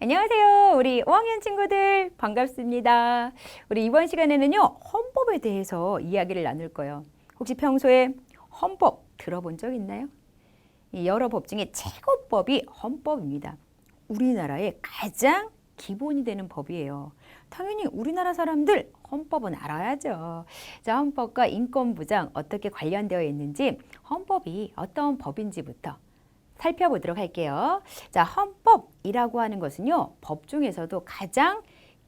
안녕하세요. 우리 5학년 친구들 반갑습니다. 우리 이번 시간에는요, 헌법에 대해서 이야기를 나눌 거예요. 혹시 평소에 헌법 들어본 적 있나요? 이 여러 법 중에 최고법이 헌법입니다. 우리나라의 가장 기본이 되는 법이에요. 당연히 우리나라 사람들 헌법은 알아야죠. 자, 헌법과 인권보장 어떻게 관련되어 있는지 헌법이 어떤 법인지부터 살펴보도록 할게요. 자, 헌법이라고 하는 것은요, 법 중에서도 가장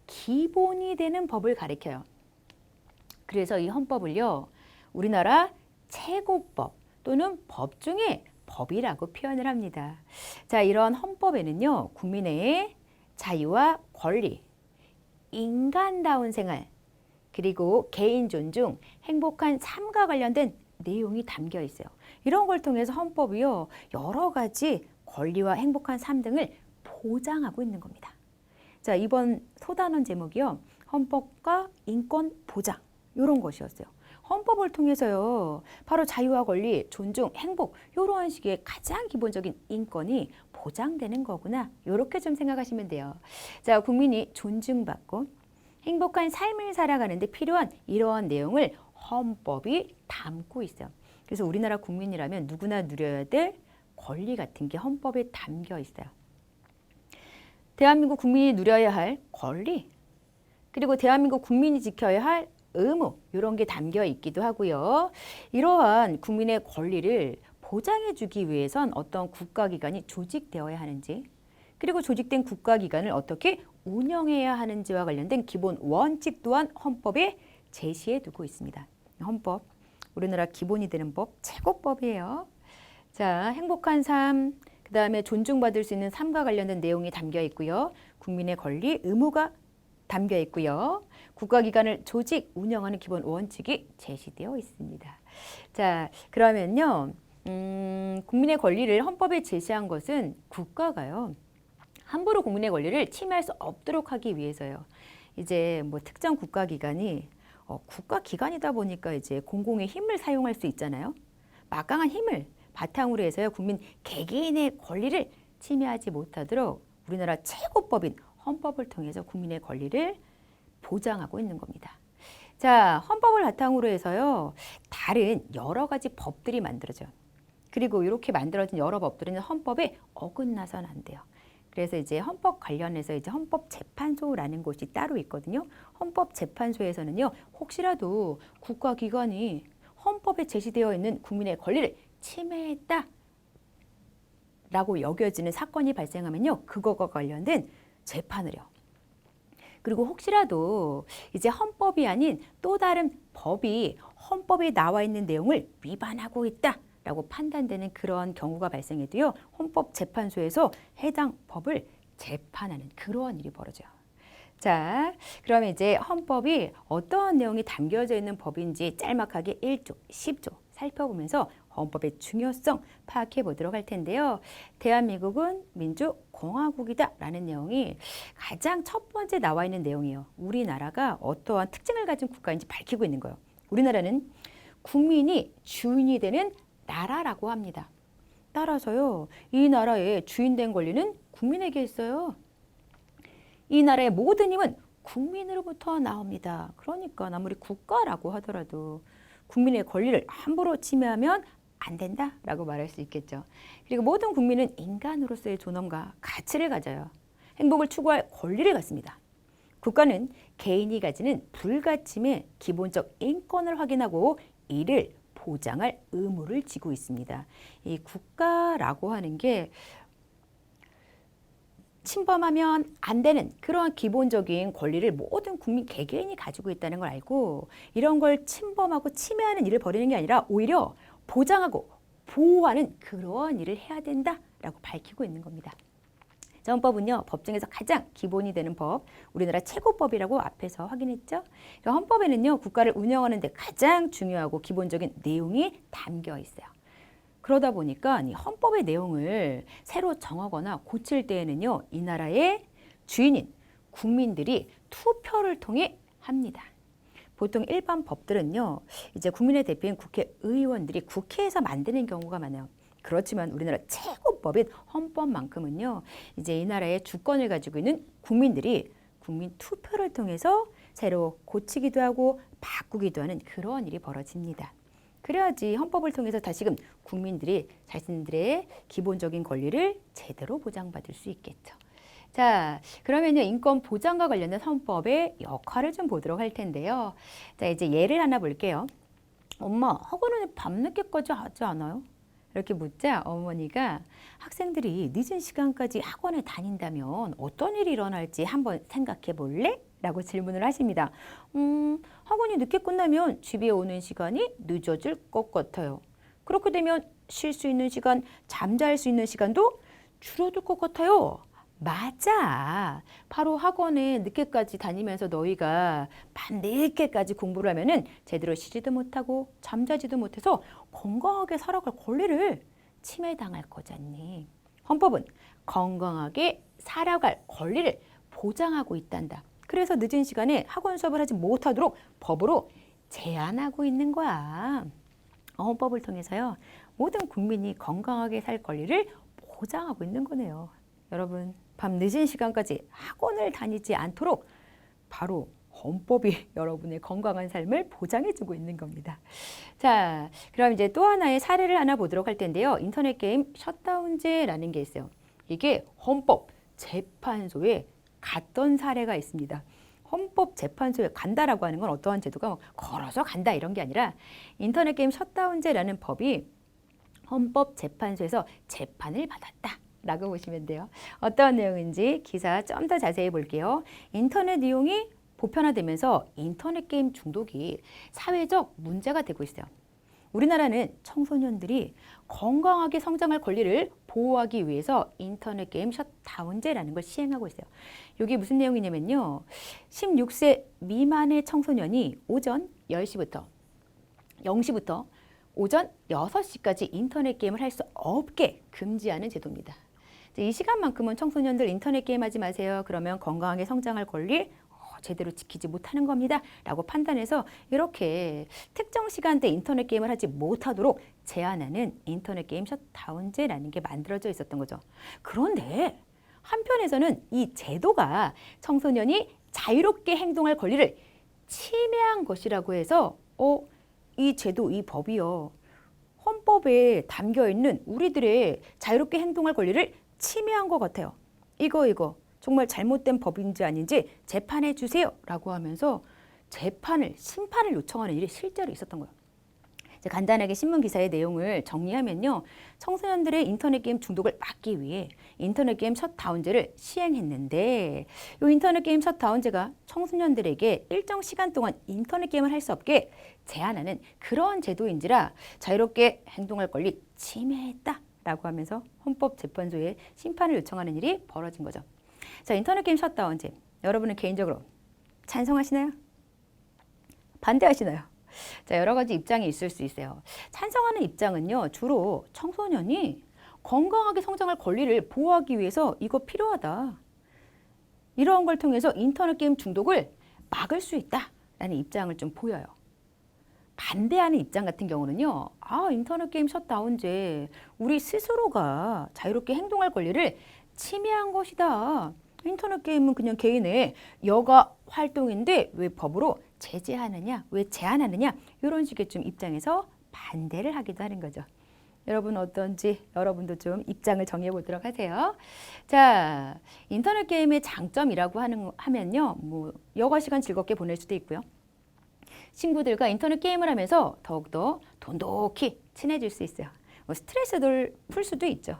기본이 되는 법을 가리켜요. 그래서 이 헌법을요, 우리나라 최고법 또는 법 중에 법이라고 표현을 합니다. 자, 이런 헌법에는요, 국민의 자유와 권리, 인간다운 생활, 그리고 개인 존중, 행복한 삶과 관련된 내용이 담겨 있어요. 이런 걸 통해서 헌법이요, 여러 가지 권리와 행복한 삶 등을 보장하고 있는 겁니다. 자, 이번 소단원 제목이요, 헌법과 인권 보장, 이런 것이었어요. 헌법을 통해서요, 바로 자유와 권리, 존중, 행복, 이런 식의 가장 기본적인 인권이 보장되는 거구나, 이렇게 좀 생각하시면 돼요. 자, 국민이 존중받고 행복한 삶을 살아가는데 필요한 이러한 내용을 헌법이 담고 있어요. 그래서 우리나라 국민이라면 누구나 누려야 될 권리 같은 게 헌법에 담겨 있어요. 대한민국 국민이 누려야 할 권리, 그리고 대한민국 국민이 지켜야 할 의무, 이런 게 담겨 있기도 하고요. 이러한 국민의 권리를 보장해 주기 위해선 어떤 국가기관이 조직되어야 하는지, 그리고 조직된 국가기관을 어떻게 운영해야 하는지와 관련된 기본 원칙 또한 헌법에 제시해 두고 있습니다. 헌법, 우리나라 기본이 되는 법, 최고법이에요. 자, 행복한 삶, 그 다음에 존중받을 수 있는 삶과 관련된 내용이 담겨 있고요. 국민의 권리, 의무가 담겨 있고요. 국가기관을 조직, 운영하는 기본 원칙이 제시되어 있습니다. 자, 그러면요, 국민의 권리를 헌법에 제시한 것은 국가가요, 함부로 국민의 권리를 침해할 수 없도록 하기 위해서요. 이제 뭐 특정 국가기관이 국가기관이다 보니까 이제 공공의 힘을 사용할 수 있잖아요. 막강한 힘을 바탕으로 해서요, 국민 개개인의 권리를 침해하지 못하도록 우리나라 최고법인 헌법을 통해서 국민의 권리를 보장하고 있는 겁니다. 자, 헌법을 바탕으로 해서요, 다른 여러 가지 법들이 만들어져요. 그리고 이렇게 만들어진 여러 법들은 헌법에 어긋나서는 안 돼요. 그래서 이제 헌법 관련해서 이제 헌법재판소라는 곳이 따로 있거든요. 헌법재판소에서는요, 혹시라도 국가기관이 헌법에 제시되어 있는 국민의 권리를 침해했다 라고 여겨지는 사건이 발생하면요, 그거와 관련된 재판을 해요. 그리고 혹시라도 이제 헌법이 아닌 또 다른 법이 헌법에 나와 있는 내용을 위반하고 있다 라고 판단되는 그런 경우가 발생해도요, 헌법재판소에서 해당 법을 재판하는 그러한 일이 벌어져요. 자, 그러면 이제 헌법이 어떠한 내용이 담겨져 있는 법인지 짤막하게 1조, 10조 살펴보면서 헌법의 중요성 파악해 보도록 할 텐데요. 대한민국은 민주공화국이다 라는 내용이 가장 첫 번째 나와 있는 내용이에요. 우리나라가 어떠한 특징을 가진 국가인지 밝히고 있는 거예요. 우리나라는 국민이 주인이 되는 나라라고 합니다. 따라서요, 이 나라의 주인된 권리는 국민에게 있어요. 이 나라의 모든 힘은 국민으로부터 나옵니다. 그러니까 아무리 국가라고 하더라도 국민의 권리를 함부로 침해하면 안 된다라고 말할 수 있겠죠. 그리고 모든 국민은 인간으로서의 존엄과 가치를 가져요. 행복을 추구할 권리를 갖습니다. 국가는 개인이 가지는 불가침의 기본적 인권을 확인하고 이를 보장할 의무를 지고 있습니다. 이 국가라고 하는 게 침범하면 안 되는 그러한 기본적인 권리를 모든 국민 개개인이 가지고 있다는 걸 알고 이런 걸 침범하고 침해하는 일을 벌이는 게 아니라 오히려 보장하고 보호하는 그러한 일을 해야 된다라고 밝히고 있는 겁니다. 헌법은요, 법 중에서 가장 기본이 되는 법, 우리나라 최고법이라고 앞에서 확인했죠. 그러니까 헌법에는요, 국가를 운영하는 데 가장 중요하고 기본적인 내용이 담겨 있어요. 그러다 보니까 이 헌법의 내용을 새로 정하거나 고칠 때에는요, 이 나라의 주인인 국민들이 투표를 통해 합니다. 보통 일반 법들은요, 이제 국민의 대표인 국회의원들이 국회에서 만드는 경우가 많아요. 그렇지만 우리나라 최고법인 헌법만큼은요, 이제 이 나라의 주권을 가지고 있는 국민들이 국민 투표를 통해서 새로 고치기도 하고 바꾸기도 하는 그런 일이 벌어집니다. 그래야지 헌법을 통해서 다시금 국민들이 자신들의 기본적인 권리를 제대로 보장받을 수 있겠죠. 자, 그러면요, 인권 보장과 관련된 헌법의 역할을 좀 보도록 할 텐데요. 자, 이제 예를 하나 볼게요. 엄마, 학원은 밤늦게까지 하지 않아요? 이렇게 묻자 어머니가 학생들이 늦은 시간까지 학원에 다닌다면 어떤 일이 일어날지 한번 생각해 볼래? 라고 질문을 하십니다. 학원이 늦게 끝나면 집에 오는 시간이 늦어질 것 같아요. 그렇게 되면 쉴 수 있는 시간, 잠잘 수 있는 시간도 줄어들 것 같아요. 맞아. 바로 학원에 늦게까지 다니면서 너희가 밤늦게까지 공부를 하면은 제대로 쉬지도 못하고 잠자지도 못해서 건강하게 살아갈 권리를 침해당할 거잖니. 헌법은 건강하게 살아갈 권리를 보장하고 있단다. 그래서 늦은 시간에 학원 수업을 하지 못하도록 법으로 제한하고 있는 거야. 헌법을 통해서요, 모든 국민이 건강하게 살 권리를 보장하고 있는 거네요. 여러분, 밤 늦은 시간까지 학원을 다니지 않도록 바로 헌법이 여러분의 건강한 삶을 보장해주고 있는 겁니다. 자, 그럼 이제 또 하나의 사례를 하나 보도록 할 텐데요. 인터넷 게임 셧다운제라는 게 있어요. 이게 헌법 재판소에 갔던 사례가 있습니다. 헌법 재판소에 간다라고 하는 건 어떠한 제도가 걸어서 간다 이런 게 아니라 인터넷 게임 셧다운제라는 법이 헌법 재판소에서 재판을 받았다. 라고 보시면 돼요. 어떤 내용인지 기사 좀 더 자세히 볼게요. 인터넷 이용이 보편화되면서 인터넷 게임 중독이 사회적 문제가 되고 있어요. 우리나라는 청소년들이 건강하게 성장할 권리를 보호하기 위해서 인터넷 게임 셧다운제라는 걸 시행하고 있어요. 이게 무슨 내용이냐면요. 16세 미만의 청소년이 오전 10시부터 0시부터 오전 6시까지 인터넷 게임을 할 수 없게 금지하는 제도입니다. 이 시간만큼은 청소년들 인터넷 게임 하지 마세요. 그러면 건강하게 성장할 권리 제대로 지키지 못하는 겁니다. 라고 판단해서 이렇게 특정 시간대 인터넷 게임을 하지 못하도록 제한하는 인터넷 게임 셧다운제라는 게 만들어져 있었던 거죠. 그런데 한편에서는 이 제도가 청소년이 자유롭게 행동할 권리를 침해한 것이라고 해서 이 제도, 이 법이요, 헌법에 담겨 있는 우리들의 자유롭게 행동할 권리를 침해한 것 같아요. 이거 정말 잘못된 법인지 아닌지 재판해 주세요 라고 하면서 심판을 요청하는 일이 실제로 있었던 거예요. 이제 간단하게 신문 기사의 내용을 정리하면요, 청소년들의 인터넷 게임 중독을 막기 위해 인터넷 게임 셧다운제를 시행했는데, 이 인터넷 게임 셧다운제가 청소년들에게 일정 시간 동안 인터넷 게임을 할 수 없게 제한하는 그런 제도인지라 자유롭게 행동할 권리 침해했다라고 하면서 헌법재판소에 심판을 요청하는 일이 벌어진 거죠. 자, 인터넷 게임 셧다운제, 여러분은 개인적으로 찬성하시나요? 반대하시나요? 자, 여러 가지 입장이 있을 수 있어요. 찬성하는 입장은요, 주로 청소년이 건강하게 성장할 권리를 보호하기 위해서 이거 필요하다. 이러한 걸 통해서 인터넷 게임 중독을 막을 수 있다라는 입장을 좀 보여요. 반대하는 입장 같은 경우는요, 인터넷 게임 셧다운제, 우리 스스로가 자유롭게 행동할 권리를 침해한 것이다. 인터넷 게임은 그냥 개인의 여가 활동인데 왜 법으로 제재하느냐, 왜 제한하느냐, 이런 식의 좀 입장에서 반대를 하기도 하는 거죠. 여러분 어떤지 여러분도 좀 입장을 정해 보도록 하세요. 자, 인터넷 게임의 장점이라고 하면요, 여가 시간 즐겁게 보낼 수도 있고요. 친구들과 인터넷 게임을 하면서 더욱더 돈독히 친해질 수 있어요. 스트레스를 풀 수도 있죠.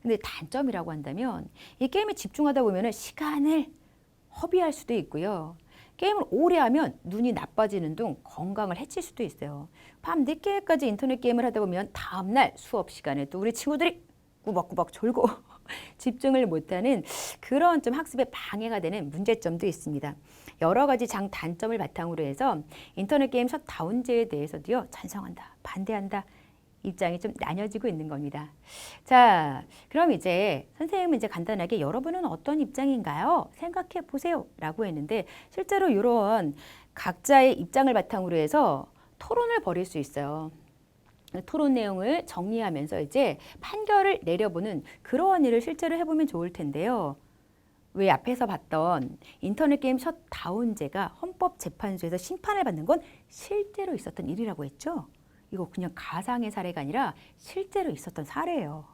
근데 단점이라고 한다면 이 게임에 집중하다 보면 시간을 허비할 수도 있고요. 게임을 오래 하면 눈이 나빠지는 등 건강을 해칠 수도 있어요. 밤 늦게까지 인터넷 게임을 하다 보면 다음날 수업 시간에 또 우리 친구들이 꾸벅꾸벅 졸고 집중을 못하는 그런 좀 학습에 방해가 되는 문제점도 있습니다. 여러 가지 장단점을 바탕으로 해서 인터넷 게임 셧다운제에 대해서도요, 찬성한다, 반대한다, 입장이 좀 나뉘어지고 있는 겁니다. 자, 그럼 이제 선생님은 이제 간단하게 여러분은 어떤 입장인가요? 생각해 보세요 라고 했는데, 실제로 이런 각자의 입장을 바탕으로 해서 토론을 벌일 수 있어요. 토론 내용을 정리하면서 이제 판결을 내려보는 그러한 일을 실제로 해보면 좋을 텐데요. 왜 앞에서 봤던 인터넷 게임 셧다운제가 헌법재판소에서 심판을 받는 건 실제로 있었던 일이라고 했죠? 이거 그냥 가상의 사례가 아니라 실제로 있었던 사례예요.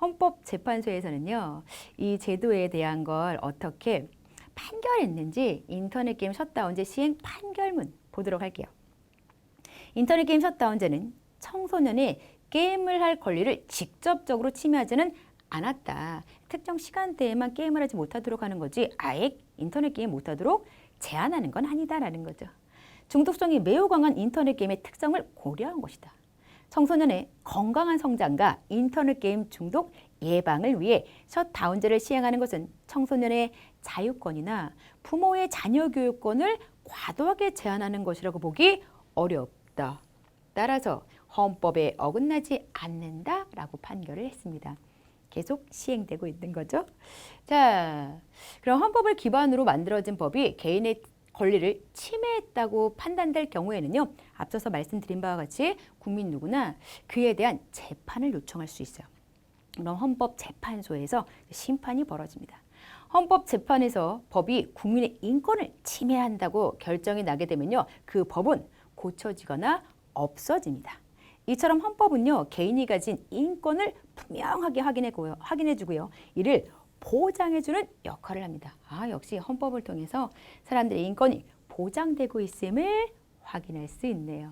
헌법재판소에서는요, 이 제도에 대한 걸 어떻게 판결했는지 인터넷 게임 셧다운제 시행 판결문 보도록 할게요. 인터넷 게임 셧다운제는 청소년의 게임을 할 권리를 직접적으로 침해하지는 않았다. 특정 시간대에만 게임을 하지 못하도록 하는 거지 아예 인터넷 게임 못하도록 제한하는 건 아니다라는 거죠. 중독성이 매우 강한 인터넷 게임의 특성을 고려한 것이다. 청소년의 건강한 성장과 인터넷 게임 중독 예방을 위해 셧다운제를 시행하는 것은 청소년의 자유권이나 부모의 자녀 교육권을 과도하게 제한하는 것이라고 보기 어렵다. 따라서 헌법에 어긋나지 않는다라고 판결을 했습니다. 계속 시행되고 있는 거죠. 자, 그럼 헌법을 기반으로 만들어진 법이 개인의 권리를 침해했다고 판단될 경우에는요, 앞서서 말씀드린 바와 같이 국민 누구나 그에 대한 재판을 요청할 수 있어요. 그럼 헌법재판소에서 심판이 벌어집니다. 헌법재판에서 법이 국민의 인권을 침해한다고 결정이 나게 되면요, 그 법은 고쳐지거나 없어집니다. 이처럼 헌법은요, 개인이 가진 인권을 분명하게 확인해주고요, 이를 보장해주는 역할을 합니다. 역시 헌법을 통해서 사람들의 인권이 보장되고 있음을 확인할 수 있네요.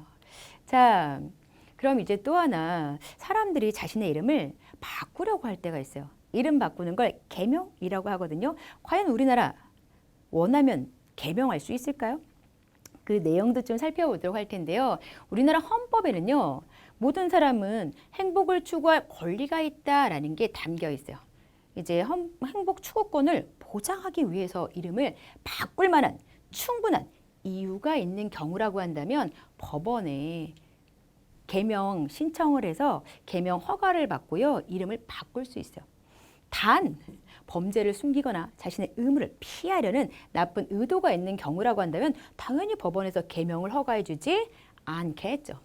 자, 그럼 이제 또 하나, 사람들이 자신의 이름을 바꾸려고 할 때가 있어요. 이름 바꾸는 걸 개명이라고 하거든요. 과연 우리나라 원하면 개명할 수 있을까요? 그 내용도 좀 살펴보도록 할 텐데요. 우리나라 헌법에는요, 모든 사람은 행복을 추구할 권리가 있다라는 게 담겨 있어요. 이제 행복 추구권을 보장하기 위해서 이름을 바꿀 만한 충분한 이유가 있는 경우라고 한다면 법원에 개명 신청을 해서 개명 허가를 받고요, 이름을 바꿀 수 있어요. 단 범죄를 숨기거나 자신의 의무를 피하려는 나쁜 의도가 있는 경우라고 한다면 당연히 법원에서 개명을 허가해 주지 않겠죠.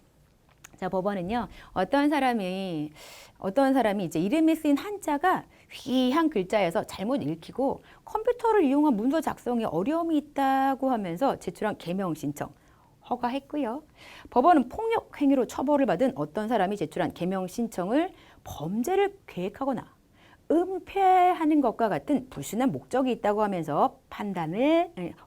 자, 법원은요, 어떤 사람이 이제 이름에 쓰인 한자가 희한 글자여서 잘못 읽히고 컴퓨터를 이용한 문서 작성에 어려움이 있다고 하면서 제출한 개명 신청 허가했고요. 법원은 폭력 행위로 처벌을 받은 어떤 사람이 제출한 개명 신청을 범죄를 계획하거나 은폐하는 것과 같은 불순한 목적이 있다고 하면서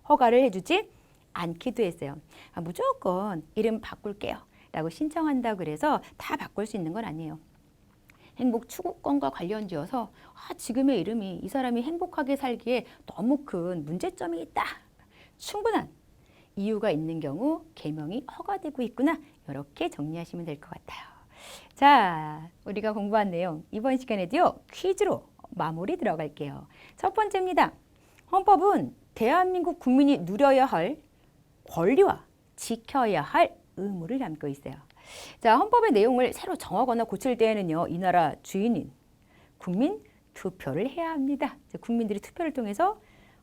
허가를 해주지 않기도 했어요. 무조건 이름 바꿀게요 라고 신청한다고 그래서 다 바꿀 수 있는 건 아니에요. 행복 추구권과 관련지어서 지금의 이름이 이 사람이 행복하게 살기에 너무 큰 문제점이 있다, 충분한 이유가 있는 경우 개명이 허가되고 있구나, 이렇게 정리하시면 될 것 같아요. 자, 우리가 공부한 내용 이번 시간에도요, 퀴즈로 마무리 들어갈게요. 첫 번째입니다. 헌법은 대한민국 국민이 누려야 할 권리와 지켜야 할 의무를 담고 있어요. 자, 헌법의 내용을 새로 정하거나 고칠 때에는요, 이 나라 주인인 국민 투표를 해야 합니다. 국민들이 투표를 통해서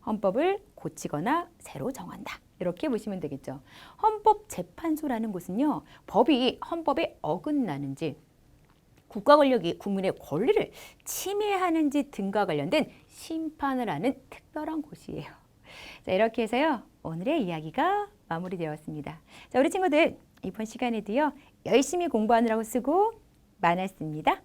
헌법을 고치거나 새로 정한다, 이렇게 보시면 되겠죠. 헌법재판소라는 곳은요, 법이 헌법에 어긋나는지, 국가 권력이 국민의 권리를 침해하는지 등과 관련된 심판을 하는 특별한 곳이에요. 자, 이렇게 해서요, 오늘의 이야기가 마무리되었습니다. 자, 우리 친구들 이번 시간에도요, 열심히 공부하느라고 수고 많았습니다.